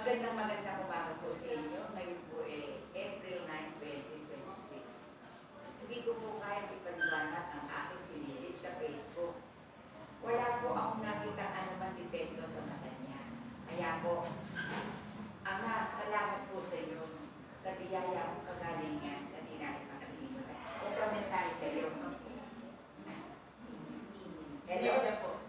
Magandang umaga po sa inyo. Ngayon po April 9, 2026. Hindi ko po kaya ipaliwanag ang aking sinilip sa Facebook. Wala po akong nakita anumang depekto sa mata niya. Kaya po, Ama, salamat po sa inyo sa biyaya mo kagalingan na di namin makalimutan. Ito ang mensahe sa iyo. Hello na po.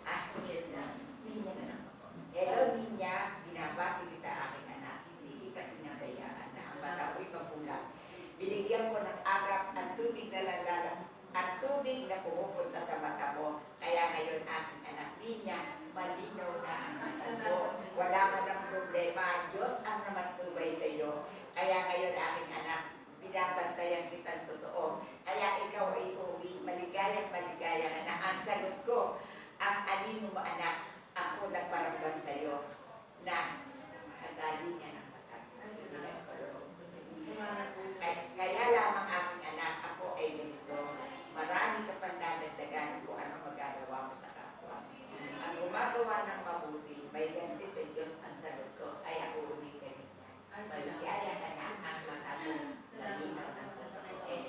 Hello, Ninya. Binabati kita aking anak. Hindi kita pinabayaan na ang mata ko'y mapulang. Binigyan ko ng agap ang tubig na lalalang, ang tubig na pumupunta sa mata mo. Kaya ngayon aking anak, Ninya, malinaw na ang mata mo. Wala ka ng problema. Diyos ang namatubay sa iyo. Kaya ngayon aking anak, binabantayan kitang totoo. Kaya ikaw ay uwi, maligayang maligaya na ang sagot ko, ang alino mo anak, ako nagparamdam sa iyo na kagalingan ng mata. Kaya lamang aking anak, ako ay ganito. Marami ka pang dadagdagan kung ano magagawa mo sa kapwa. Ang gumagawa ng mabuti, may ganti sa Diyos ang sagot ko, ay ako uwi ka rin. Maligaya ka na ang mata mo. Malinaw ng sagot ko.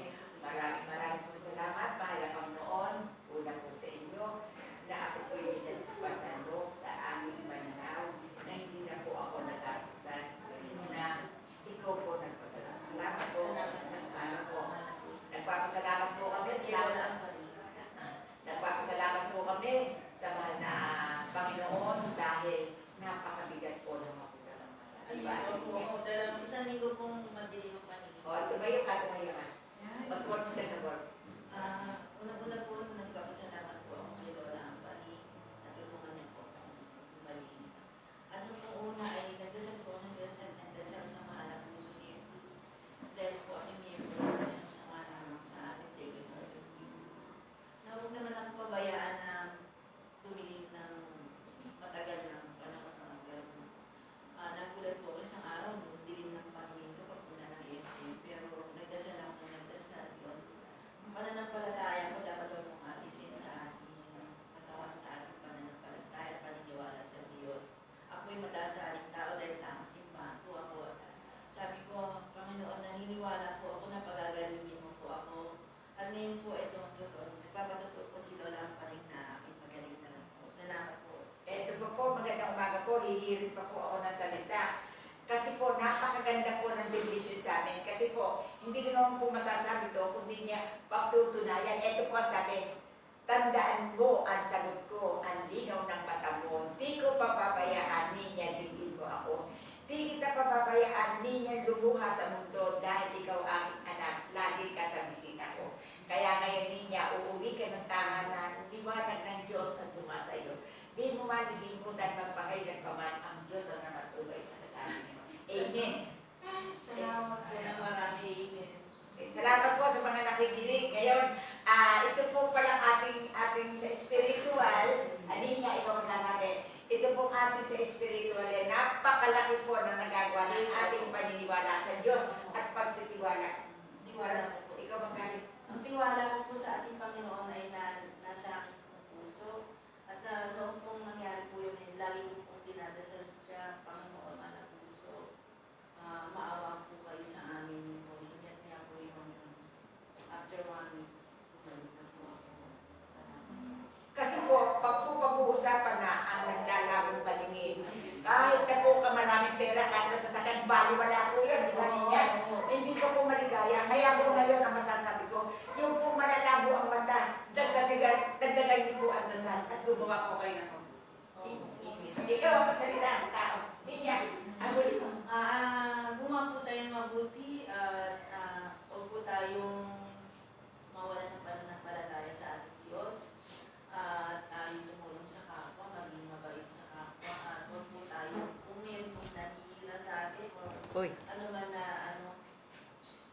Maraming po salamat. Mahal ang noon. Una po sa inyo na ako po yung pinagpasan mo sa aming mananaw na hindi na po ako nagastusan na ikaw po nagpadala. Salamat po. Salamat po. Nagpapasalamat po kami Nagpapasalamat po kami sa mahal na Panginoon dahil napakabigat po ng mapulang mata. Isang linggo pong madilim ang paningin. Tumayo ka. Mag-watch ka sa board. Una-una po, nagpapasalamat po ako kay Lola Ampali. Natulungan niya po akong bumalik. Ano po una ay nagdasal po ng dasal sa mahal na puso ni Jesus. Dahil po ang miyembro ng isang sama lamang sa ating Savior Lord of Jesus. Na huwag naman ako pabayaan na dumilim ng matagal ng panahon ng gano'n. Nagulat po ako isang araw, dilim ng paningin ko papunta ng SM. Pero nagdasal ako ng nagdasal yun. Ang pananampalataya ko dapat huwag mong alisin sa ating katawan, sa ating pananampalataya, paniniwala sa Diyos. Ako'y madasaling tao dahil simbahan po ako. Sabi ko, Panginoon, naniniwala po ako na pagagalingin mo po ako. At ngayon po ito ang totoo. Nagpapatotoo po si Lola ang paling na aking magaling na lang po. Salamat po. Ito po, magandang umaga po. Hihirin pa po ako ng salita. Kasi po, napakaganda po ng benediction sa amin. Kasi po, hindi ko naman po masasabi to, kundi niya pagtutunayan. Ito po sabi, tandaan mo ang sagot ko, ang linaw ng mata mo. Di ko papabayaan, niya din ko ako. Di kita papabayaan, niya lumuha sa mundo dahil ikaw aking anak. Lagi ka sa bisita ko. Kaya ngayon niya, uuwi ka ng tahanan, liwanag ng Diyos na sumasayo. Di mo malilimutan magpakailan pa man ang Diyos ang namatubay sa kagalingan. Amen. Salamat po ng marami. Amen. Salamat po sa mga nakikinig. Ngayon, ito po pala ating sa spiritual, niya, ikaw magsasabi, ito po ating sa spiritual, napakalaki po na nagagawa ng ating paniniwala sa Diyos at pagtitiwala. Tiwala po. Ikaw magsasabi. Ang tiwala ko po sa ating Panginoon ay nasa aking puso. At noong pong nangyari po yun, lagi ko pong dinadasal siya, Panginoon, anak puso. Maawa po kayo sa amin po. Ingat niya po yung after 1 week, bumalik na po ako. Kasi po, pag po pag-uusapan na ang naglalabong paningin, kahit na po ka maraming pera, kahit masasakyan, baliwala po yun, di ba niya? Hindi ka po maligaya. Kaya po ngayon ang masasabi ko, yung po malalabo ang mata, dagdagan niyo po ang dasal at gumawa po kayo ng mabuti. Ikaw ang magsalita sa tao. Hindi niya. Ang huli mo. Gumawa po tayong mabuti at huwag po tayong mawala ng pananampalataya sa ating Diyos. At tayo tumulong sa kapwa, maging mabait sa kapwa. At huwag po tayong kung meron pong nanihila sa atin o ano man na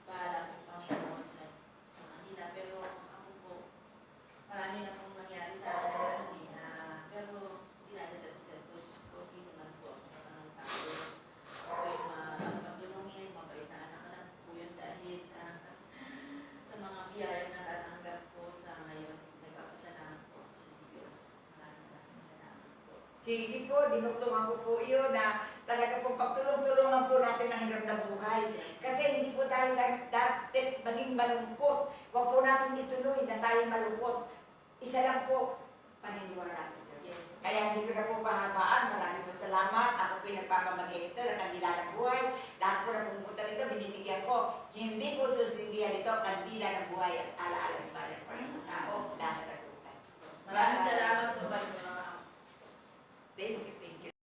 bahala po Panginoon sa kanila. Pero ako po, marami na pong nangyari sa akin na gano'n pero dinadasal-dasal po Diyos ko, hindi naman po ako kasangang tao. Ako'y magpagdulungin, mabait na anak lang po yun dahil sa mga biyaya na natanggap po sa ngayon, nagpapasalamat po sa Diyos. Maraming salamat po. Sige po, dinuktungan ko po yun na talaga po pagtulong-tulungan po natin ang hirap na buhay. Kasi hindi po tayo dapat maging malungkot. Huwag po natin ituloy na tayo malungkot. Isa lang po, paniniwala sa Diyos. Yes. Kaya hindi ko na po pahabaan. Maraming po salamat. Ako po yung nagpapamagay ito ng kandila ng buhay. Lahat po na pumunta dito, binibigyan ko. Hindi po susindihan ito, kandila ng buhay at alaala